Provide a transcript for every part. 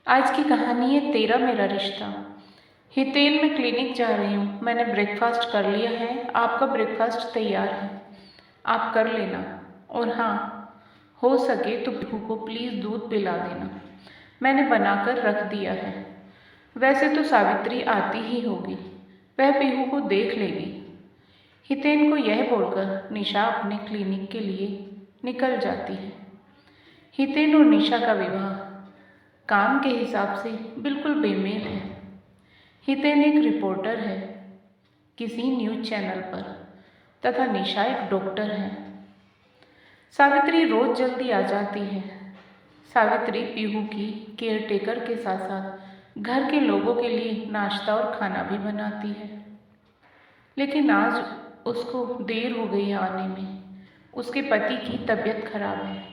आज की कहानी है तेरा मेरा रिश्ता। हितेन, मैं क्लिनिक जा रही हूँ। मैंने ब्रेकफास्ट कर लिया है। आपका ब्रेकफास्ट तैयार है, आप कर लेना। और हाँ, हो सके तो पीहू को प्लीज़ दूध पिला देना, मैंने बनाकर रख दिया है। वैसे तो सावित्री आती ही होगी, वह पीहू को देख लेगी। हितेन को यह बोलकर निशा अपने क्लिनिक के लिए निकल जाती है। हितेन और निशा का विवाह काम के हिसाब से बिल्कुल बेमेल है। हितेन एक रिपोर्टर है किसी न्यूज़ चैनल पर, तथा निशा एक डॉक्टर है। सावित्री रोज जल्दी आ जाती है। सावित्री पीहू की केयर टेकर के साथ साथ घर के लोगों के लिए नाश्ता और खाना भी बनाती है। लेकिन आज उसको देर हो गई आने में। उसके पति की तबीयत खराब है।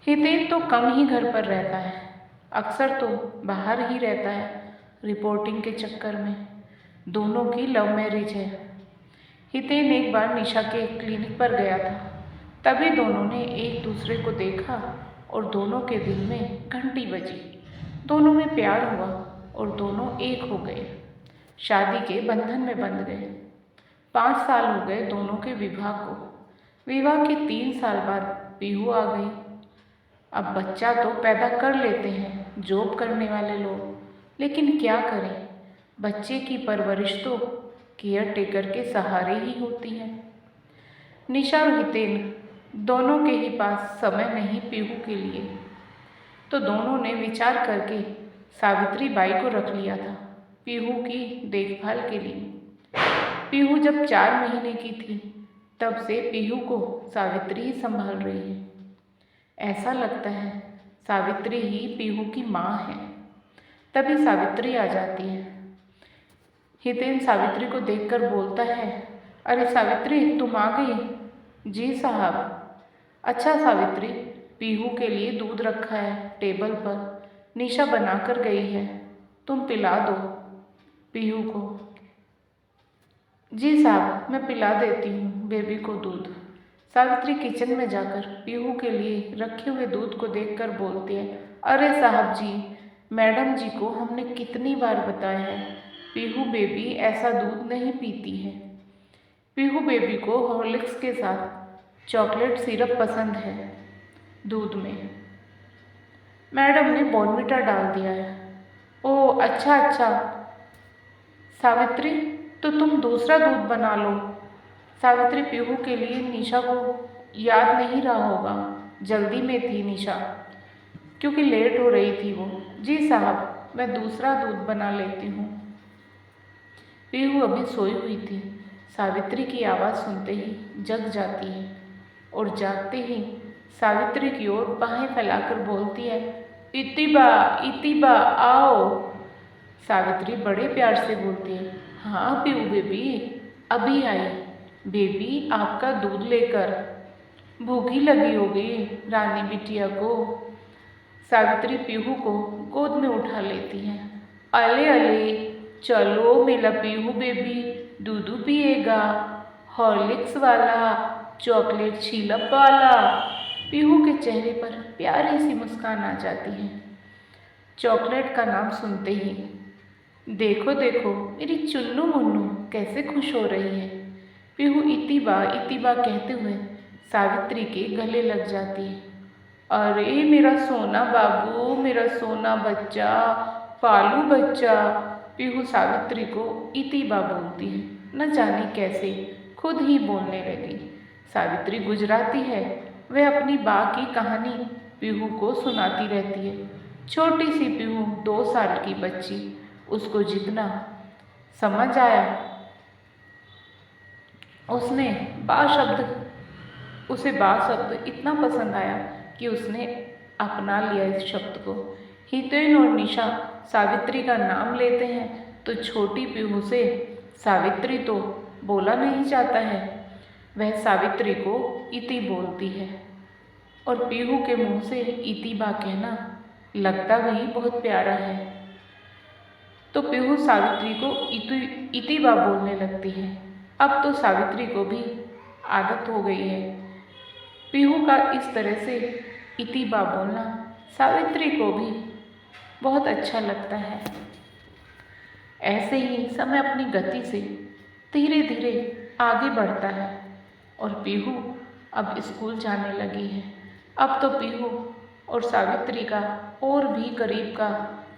हितेन तो कम ही घर पर रहता है, अक्सर तो बाहर ही रहता है रिपोर्टिंग के चक्कर में। दोनों की लव मैरिज है। हितेन एक बार निशा के क्लिनिक पर गया था, तभी दोनों ने एक दूसरे को देखा और दोनों के दिल में घंटी बजी। दोनों में प्यार हुआ और दोनों एक हो गए, शादी के बंधन में बंध गए। 5 साल हो गए दोनों के विवाह को। विवाह के 3 साल बाद पीहू आ गई। अब बच्चा तो पैदा कर लेते हैं जॉब करने वाले लोग, लेकिन क्या करें, बच्चे की परवरिश तो केयर टेकर के सहारे ही होती है। निशा और हितेन दोनों के ही पास समय नहीं पीहू के लिए, तो दोनों ने विचार करके सावित्री बाई को रख लिया था पीहू की देखभाल के लिए। पीहू जब 4 महीने की थी तब से पीहू को सावित्री ही संभाल रही है। ऐसा लगता है सावित्री ही पीहू की माँ है। तभी सावित्री आ जाती है। हितेन सावित्री को देखकर बोलता है, अरे सावित्री, तुम आ गई? जी साहब। अच्छा सावित्री, पीहू के लिए दूध रखा है टेबल पर, निशा बना कर गई है, तुम पिला दो पीहू को। जी साहब, मैं पिला देती हूँ बेबी को दूध। सावित्री किचन में जाकर पीहू के लिए रखे हुए दूध को देखकर बोलती है, अरे साहब जी, मैडम जी को हमने कितनी बार बताया है, पीहू बेबी ऐसा दूध नहीं पीती है। पीहू बेबी को हॉर्लिक्स के साथ चॉकलेट सिरप पसंद है दूध में। मैडम ने बॉर्नविटा डाल दिया है। ओह अच्छा अच्छा। सावित्री, तो तुम दूसरा दूध बना लो। सावित्री पीहू के लिए निशा को याद नहीं रहा होगा, जल्दी में थी निशा क्योंकि लेट हो रही थी वो। जी साहब, मैं दूसरा दूध बना लेती हूँ। पीहू अभी सोई हुई थी। सावित्री की आवाज़ सुनते ही जग जाती है और जागते ही सावित्री की ओर बाहें फैलाकर बोलती है, इतिबा इतिबा आओ। सावित्री बड़े प्यार से बोलती है, हाँ पीहू बेबी, अभी आई बेबी आपका दूध लेकर। भूखी लगी होगी रानी बिटिया को। सावित्री पीहू को गोद में उठा लेती है। अले अले, चलो मेरा पीहू बेबी दूध पिएगा, हॉर्लिक्स वाला, चॉकलेट छिलप वाला। पीहू के चेहरे पर प्यारी सी मुस्कान आ जाती है चॉकलेट का नाम सुनते ही। देखो देखो मेरी चुन्नू मुन्नू कैसे खुश हो रही है। पीहू इतिबा कहते हुए सावित्री के गले लग जाती है। अरे मेरा सोना बाबू, मेरा सोना बच्चा, पालू बच्चा। पीहू सावित्री को इतिबा बोलती है, न जाने कैसे खुद ही बोलने लगी। सावित्री गुजराती है, वह अपनी बा की कहानी पीहू को सुनाती रहती है। छोटी सी पीहू 2 साल की बच्ची, उसको जितना समझ आया, उसने उसे बा शब्द इतना पसंद आया कि उसने अपना लिया इस शब्द को। हितेन और निशा सावित्री का नाम लेते हैं तो छोटी पीहू से सावित्री तो बोला नहीं जाता है, वह सावित्री को इति बोलती है और पीहू के मुंह से इतिबा कहना लगता भी बहुत प्यारा है। तो पीहू सावित्री को इतिबा बोलने लगती है। अब तो सावित्री को भी आदत हो गई है पीहू का इस तरह से इतिबा बोलना। सावित्री को भी बहुत अच्छा लगता है। ऐसे ही समय अपनी गति से धीरे धीरे आगे बढ़ता है और पीहू अब स्कूल जाने लगी है। अब तो पीहू और सावित्री का और भी करीब का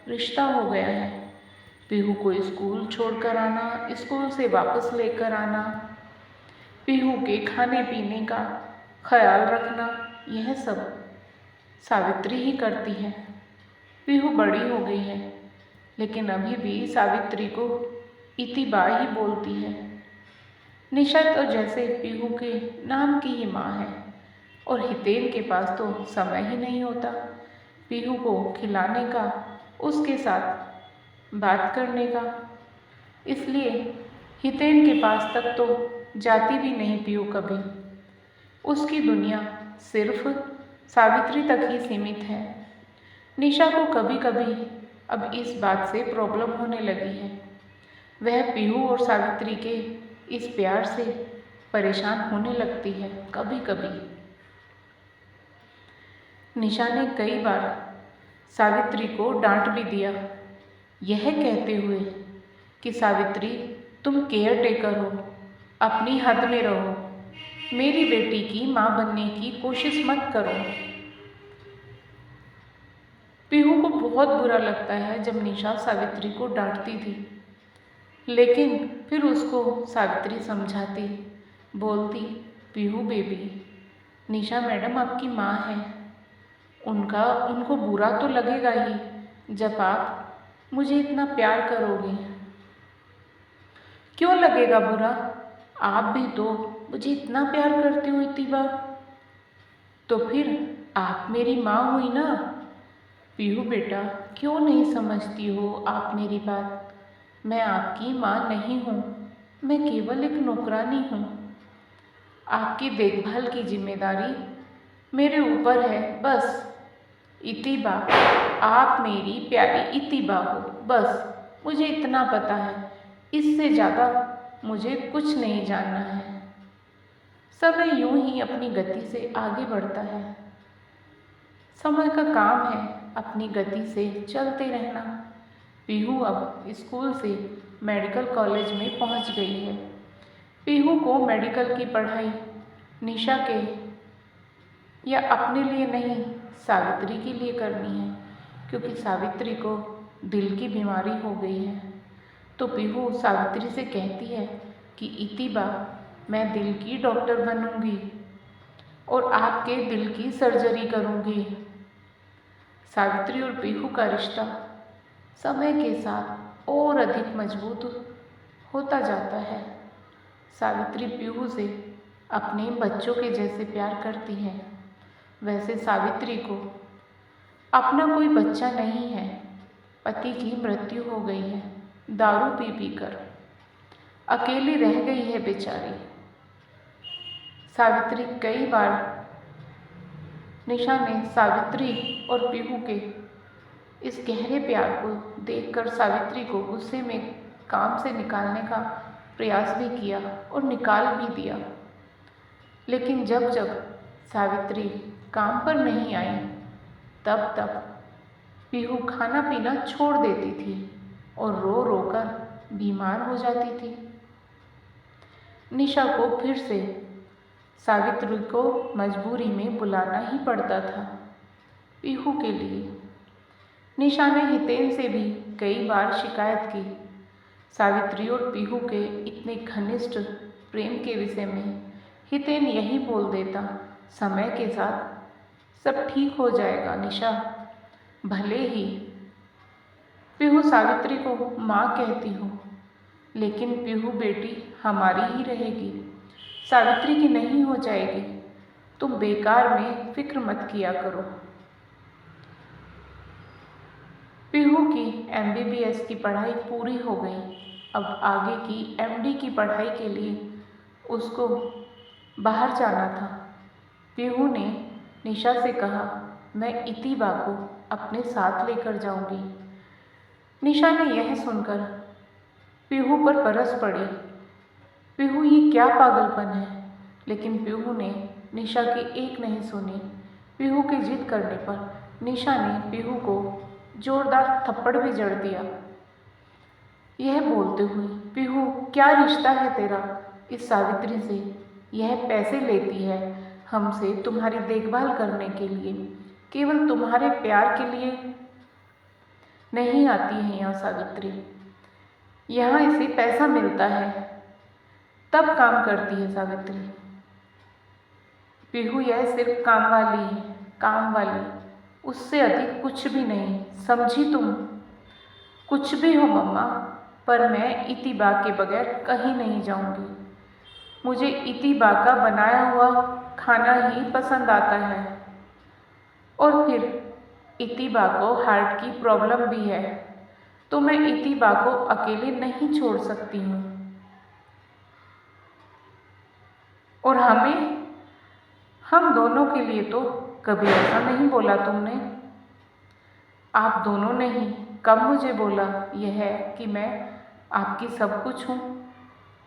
रिश्ता हो गया है। पीहू को स्कूल छोड़कर आना, स्कूल से वापस लेकर आना, पीहू के खाने पीने का ख्याल रखना, यह सब सावित्री ही करती है। पीहू बड़ी हो गई है, लेकिन अभी भी सावित्री को इतिबा ही बोलती है। निशा तो जैसे पीहू के नाम की ही माँ है और हितेन के पास तो समय ही नहीं होता पीहू को खिलाने का, उसके साथ बात करने का। इसलिए हितेन के पास तक तो जाती भी नहीं पीहू कभी। उसकी दुनिया सिर्फ सावित्री तक ही सीमित है। निशा को कभी कभी अब इस बात से प्रॉब्लम होने लगी है। वह पीहू और सावित्री के इस प्यार से परेशान होने लगती है कभी कभी। निशा ने कई बार सावित्री को डांट भी दिया, यह कहते हुए कि सावित्री तुम केयर टेकर हो, अपनी हद में रहो, मेरी बेटी की माँ बनने की कोशिश मत करो। पीहू को बहुत बुरा लगता है जब निशा सावित्री को डांटती थी, लेकिन फिर उसको सावित्री समझाती, बोलती, पीहू बेबी, निशा मैडम आपकी माँ है, उनको बुरा तो लगेगा ही जब आप मुझे इतना प्यार करोगे। क्यों लगेगा बुरा? आप भी तो मुझे इतना प्यार करती हो इतिबा, तो फिर आप मेरी माँ हुई ना। पीहू बेटा, क्यों नहीं समझती हो आप मेरी बात? मैं आपकी माँ नहीं हूँ, मैं केवल एक नौकरानी हूँ। आपकी देखभाल की जिम्मेदारी मेरे ऊपर है बस। इतिबा, आप मेरी प्यारी इतिबा हो, बस मुझे इतना पता है, इससे ज़्यादा मुझे कुछ नहीं जानना है। समय यूं ही अपनी गति से आगे बढ़ता है। समय का काम है अपनी गति से चलते रहना। पीहू अब स्कूल से मेडिकल कॉलेज में पहुंच गई है। पीहू को मेडिकल की पढ़ाई निशा के या अपने लिए नहीं, सावित्री के लिए करनी है, क्योंकि सावित्री को दिल की बीमारी हो गई है। तो पीहू सावित्री से कहती है कि इतिबा, मैं दिल की डॉक्टर बनूंगी और आपके दिल की सर्जरी करूंगी। सावित्री और पीहू का रिश्ता समय के साथ और अधिक मजबूत होता जाता है। सावित्री पीहू से अपने बच्चों के जैसे प्यार करती है। वैसे सावित्री को अपना कोई बच्चा नहीं है, पति की मृत्यु हो गई है, दारू पी पी कर अकेली रह गई है बेचारी। सावित्री कई बार निशा ने सावित्री और पीहू के इस गहरे प्यार को देखकर सावित्री को गुस्से में काम से निकालने का प्रयास भी किया और निकाल भी दिया। लेकिन जब जब सावित्री काम पर नहीं आई, तब तब पीहू खाना पीना छोड़ देती थी और रो रो कर बीमार हो जाती थी। निशा को फिर से सावित्री को मजबूरी में बुलाना ही पड़ता था पीहू के लिए। निशा ने हितेन से भी कई बार शिकायत की। सावित्री और पीहू के इतने घनिष्ठ प्रेम के विषय में हितेन यही बोल देता, समय के साथ सब ठीक हो जाएगा निशा। भले ही पीहू सावित्री को माँ कहती हो, लेकिन पीहू बेटी हमारी ही रहेगी, सावित्री की नहीं हो जाएगी। तुम बेकार में फिक्र मत किया करो। पीहू की MBBS की पढ़ाई पूरी हो गई। अब आगे की MD की पढ़ाई के लिए उसको बाहर जाना था। पीहू ने निशा से कहा, मैं इतिबा को अपने साथ लेकर जाऊंगी। निशा ने यह सुनकर पीहू पर बरस पड़ी। पीहू, ये क्या पागलपन है? लेकिन पीहू ने निशा की एक नहीं सुनी। पीहू की जिद करने पर निशा ने पीहू को जोरदार थप्पड़ भी जड़ दिया। यह बोलते हुए, पीहू क्या रिश्ता है तेरा इस सावित्री से? यह पैसे लेती है हमसे तुम्हारी देखभाल करने के लिए, केवल तुम्हारे प्यार के लिए नहीं आती है यहाँ सावित्री। यहाँ इसे पैसा मिलता है तब काम करती है सावित्री। पीहू यह सिर्फ काम वाली है, काम वाली, उससे अधिक कुछ भी नहीं, समझी तुम? कुछ भी हो मम्मा, पर मैं इतिबा के बगैर कहीं नहीं जाऊंगी। मुझे इतिबा का बनाया हुआ खाना ही पसंद आता है। और फिर इतिबा को हार्ट की प्रॉब्लम भी है, तो मैं इतिबा को अकेले नहीं छोड़ सकती हूँ। और हम दोनों के लिए तो कभी ऐसा नहीं बोला तुमने। आप दोनों ने ही कब मुझे बोला यह है कि मैं आपकी सब कुछ हूँ,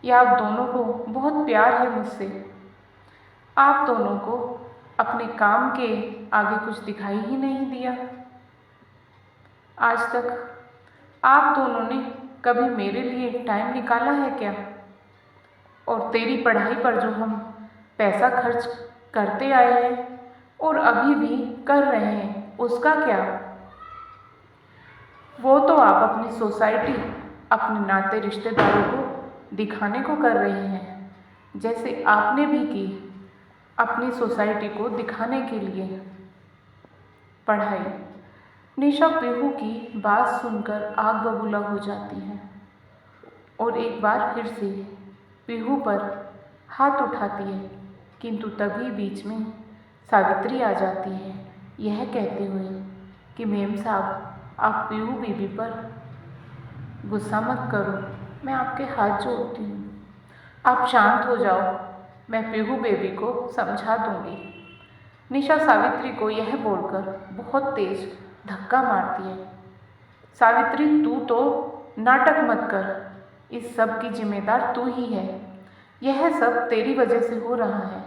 या आप दोनों को बहुत प्यार है मुझसे। आप दोनों को अपने काम के आगे कुछ दिखाई ही नहीं दिया। आज तक आप दोनों ने कभी मेरे लिए टाइम निकाला है क्या? और तेरी पढ़ाई पर जो हम पैसा खर्च करते आए हैं और अभी भी कर रहे हैं, उसका क्या? वो तो आप अपनी सोसाइटी, अपने नाते रिश्तेदारों को दिखाने को कर रहे हैं, जैसे आपने भी की अपनी सोसाइटी को दिखाने के लिए। पढ़ाई। निशा पीहू की बात सुनकर आग बबूला हो जाती है और एक बार फिर से पीहू पर हाथ उठाती है, किंतु तभी बीच में सावित्री आ जाती है, यह कहते हुए कि मेम साहब, आप पीहू बीबी पर गुस्सा मत करो, मैं आपके हाथ जोड़ती हूँ। आप शांत हो जाओ, मैं पीहू बेबी को समझा दूँगी। निशा सावित्री को यह बोलकर बहुत तेज धक्का मारती है। सावित्री, तू तो नाटक मत कर, इस सब की जिम्मेदार तू ही है। यह सब तेरी वजह से हो रहा है।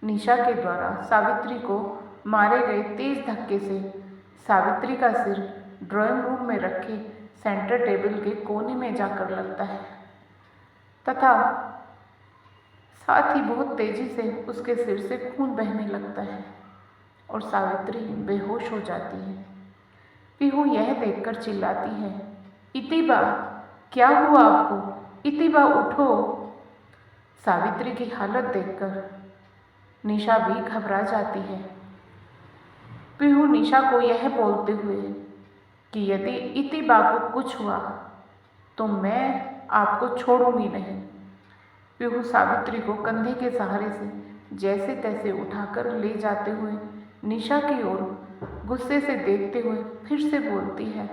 निशा के द्वारा सावित्री को मारे गए तेज धक्के से सावित्री का सिर ड्राइंग रूम में रखे सेंटर टेबल के कोने में जाकर लगता है तथा साथ ही बहुत तेजी से उसके सिर से खून बहने लगता है और सावित्री बेहोश हो जाती है। पीहू यह देखकर चिल्लाती है, इतिबा, क्या हुआ आपको? इतिबा, उठो। सावित्री की हालत देखकर निशा भी घबरा जाती है। पीहू निशा को यह बोलते हुए कि यदि इतिबा को कुछ हुआ तो मैं आपको छोड़ूंगी नहीं। पीहू सावित्री को कंधे के सहारे से जैसे तैसे उठाकर ले जाते हुए निशा की ओर गुस्से से देखते हुए फिर से बोलती है,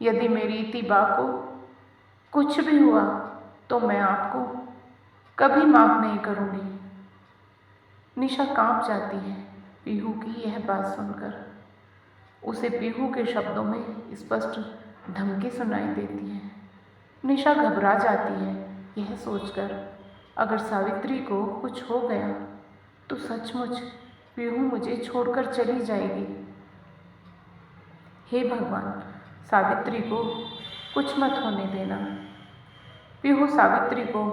यदि मेरी इतिबा को कुछ भी हुआ तो मैं आपको कभी माफ़ नहीं करूँगी। निशा कांप जाती है पीहू की यह बात सुनकर। उसे पीहू के शब्दों में स्पष्ट धमकी सुनाई देती है। निशा घबरा जाती है यह सोचकर, अगर सावित्री को कुछ हो गया तो सचमुच पीहू मुझे छोड़कर चली जाएगी। हे भगवान, सावित्री को कुछ मत होने देना। पीहू सावित्री को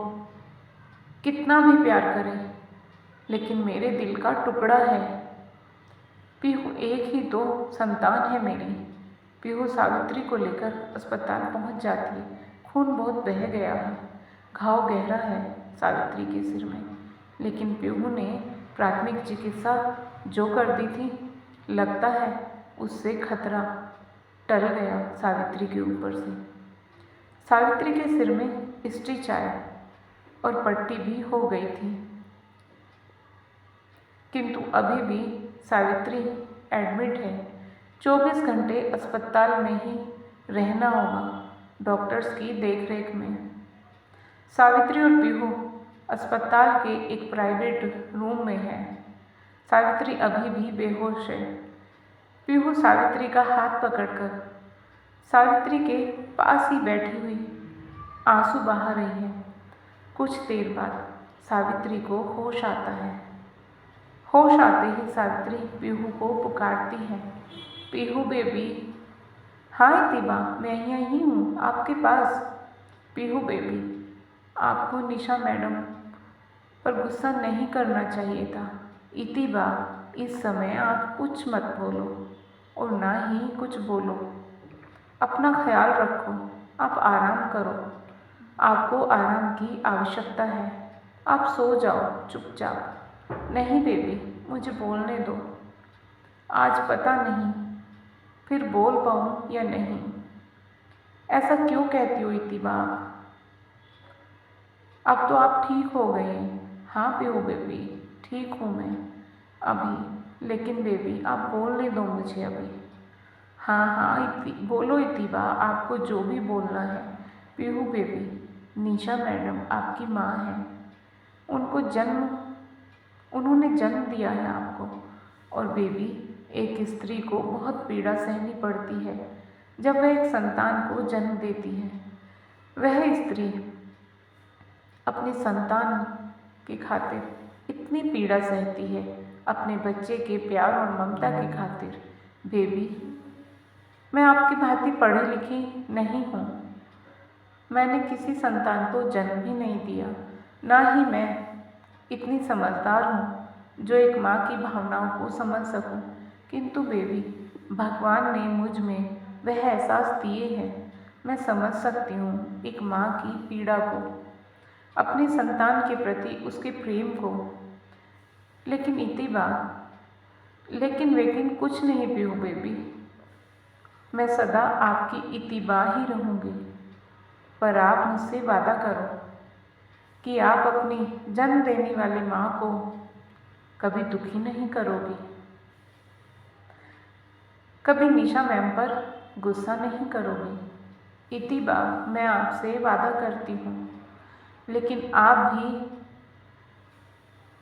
कितना भी प्यार करे, लेकिन मेरे दिल का टुकड़ा है। पीहू एक ही तो संतान है मेरी। पीहू सावित्री को लेकर अस्पताल पहुंच जाती है। खून बहुत बह गया है, घाव गहरा है सावित्री के सिर में, लेकिन पीहू ने प्राथमिक चिकित्सा जो कर दी थी, लगता है उससे खतरा टल गया सावित्री के ऊपर से। सावित्री के सिर में स्टिच आया और पट्टी भी हो गई थी, किंतु अभी भी सावित्री एडमिट है। 24 घंटे अस्पताल में ही रहना होगा डॉक्टर्स की देखरेख में। सावित्री और पीहू अस्पताल के एक प्राइवेट रूम में है। सावित्री अभी भी बेहोश है। पीहू सावित्री का हाथ पकड़कर सावित्री के पास ही बैठी हुई आंसू बहा रही है। कुछ देर बाद सावित्री को होश आता है। होश आते ही सावित्री पीहू को पुकारती है, पीहू बेबी, हाँ इतिबा, मैं यहीं हूँ आपके पास। पीहू बेबी, आपको निशा मैडम पर गुस्सा नहीं करना चाहिए था। इतिबा, इस समय आप कुछ मत बोलो और ना ही कुछ बोलो। अपना ख्याल रखो, आप आराम करो। आपको आराम की आवश्यकता है। आप सो जाओ चुपचाप। नहीं बेबी, मुझे बोलने दो। आज पता नहीं फिर बोल पाऊँ या नहीं। ऐसा क्यों कहती हो इतिबा? अब तो आप ठीक हो गए हैं। हाँ पीहू बेबी, ठीक हूँ मैं अभी, लेकिन बेबी आप बोलने दो मुझे अभी। हाँ हाँ बोलो इतिबा, आपको जो भी बोलना है। पीहू बेबी, निशा मैडम आपकी माँ है। उन्होंने जन्म दिया है आपको। और बेबी, एक स्त्री को बहुत पीड़ा सहनी पड़ती है जब वह एक संतान को जन्म देती है। वह स्त्री अपने संतान की खातिर इतनी पीड़ा सहती है, अपने बच्चे के प्यार और ममता की खातिर। बेबी, मैं आपकी भांति पढ़ी लिखी नहीं हूँ। मैंने किसी संतान को जन्म भी नहीं दिया, ना ही मैं इतनी समझदार हूँ जो एक माँ की भावनाओं को समझ सकूँ। किंतु बेबी, भगवान ने मुझ में वह एहसास दिए हैं। मैं समझ सकती हूँ एक माँ की पीड़ा को, अपने संतान के प्रति उसके प्रेम को। लेकिन इतिबा, लेकिन कुछ नहीं पीहू बेबी। मैं सदा आपकी इतिबा ही रहूँगी। पर आप मुझसे वादा करो कि आप अपनी जन्म देने वाली माँ को कभी दुखी नहीं करोगी, कभी निशा मैम पर गुस्सा नहीं करोगी। इतिबा, मैं आपसे वादा करती हूँ। लेकिन आप भी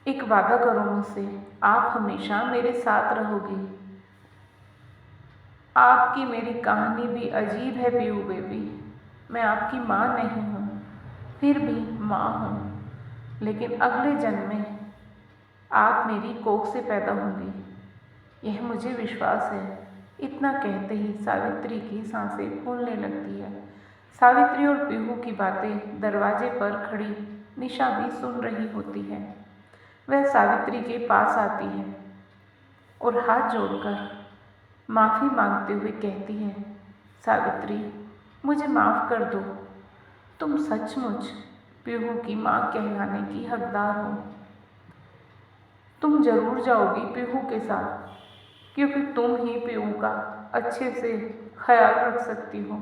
एक वादा करो मुझसे, आप हमेशा मेरे साथ रहोगी। आपकी मेरी कहानी भी अजीब है पीहू बेबी। मैं आपकी माँ नहीं हूँ, फिर भी माँ हूँ। लेकिन अगले जन्म में आप मेरी कोख से पैदा होंगी, यह मुझे विश्वास है। इतना कहते ही सावित्री की सांसें फूलने लगती है। सावित्री और पीहू की बातें दरवाजे पर खड़ी निशा भी सुन रही होती है। वह सावित्री के पास आती है और हाथ जोड़कर माफ़ी मांगते हुए कहती है, सावित्री, मुझे माफ़ कर दो। तुम सचमुच पीहू की माँ कहलाने की हकदार हो। तुम जरूर जाओगी पीहू के साथ, क्योंकि तुम ही पीहू का अच्छे से ख्याल रख सकती हो।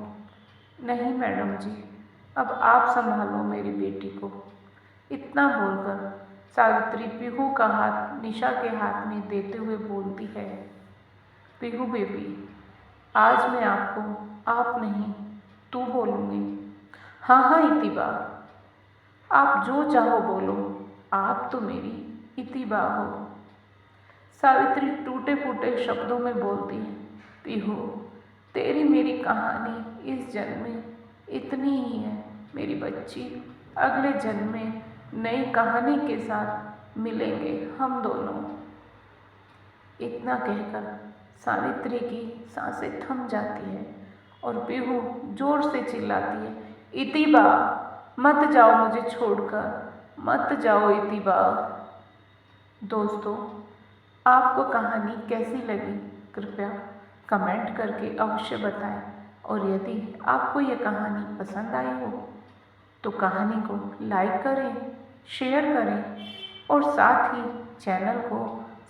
नहीं मैडम जी, अब आप संभालो मेरी बेटी को। इतना बोलकर सावित्री पीहू का हाथ निशा के हाथ में देते हुए बोलती है, पीहू बेबी, आज मैं आपको आप नहीं तू बोलूँगी। हाँ हाँ इतिबा, आप जो चाहो बोलो, आप तो मेरी इतिबा हो। सावित्री टूटे फूटे शब्दों में बोलती है, पीहू, तेरी मेरी कहानी इस जन्म में इतनी ही है मेरी बच्ची। अगले जन्म में नई कहानी के साथ मिलेंगे हम दोनों। इतना कहकर सावित्री की सांसें थम जाती है और पीहू जोर से चिल्लाती है, इतिबा, मत जाओ मुझे छोड़कर, मत जाओ इतिबा। दोस्तों, आपको कहानी कैसी लगी कृपया कमेंट करके अवश्य बताएं। और यदि आपको यह कहानी पसंद आई हो तो कहानी को लाइक करें, शेयर करें और साथ ही चैनल को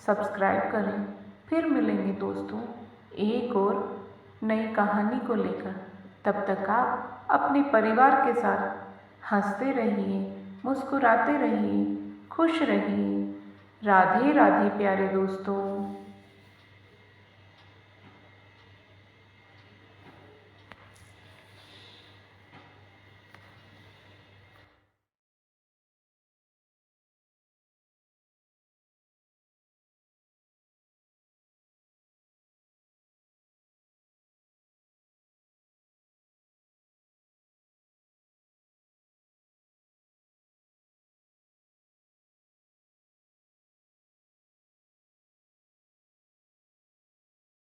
सब्सक्राइब करें। फिर मिलेंगे दोस्तों एक और नई कहानी को लेकर। तब तक आप अपने परिवार के साथ हंसते रहिए, मुस्कुराते रहिए, खुश रहिए। राधे राधे प्यारे दोस्तों।